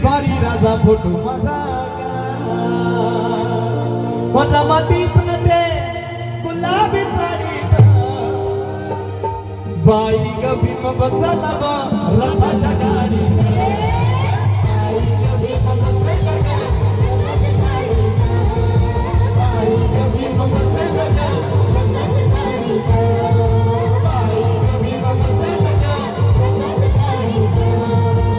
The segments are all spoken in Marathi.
बारी राजा फोटो माझा मातीच नदे गुलाबी साडीत बाई ग भीम बसला बा रथाच्या गाडीत बाई ग भीम बसला ग रथाच्या गाडीत बाई ग भीम बसला ग रथाच्या गाडीत बाई ग भीम बसला ग रथाच्या गाडीत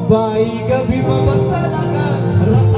बाई ग भीम बसला ग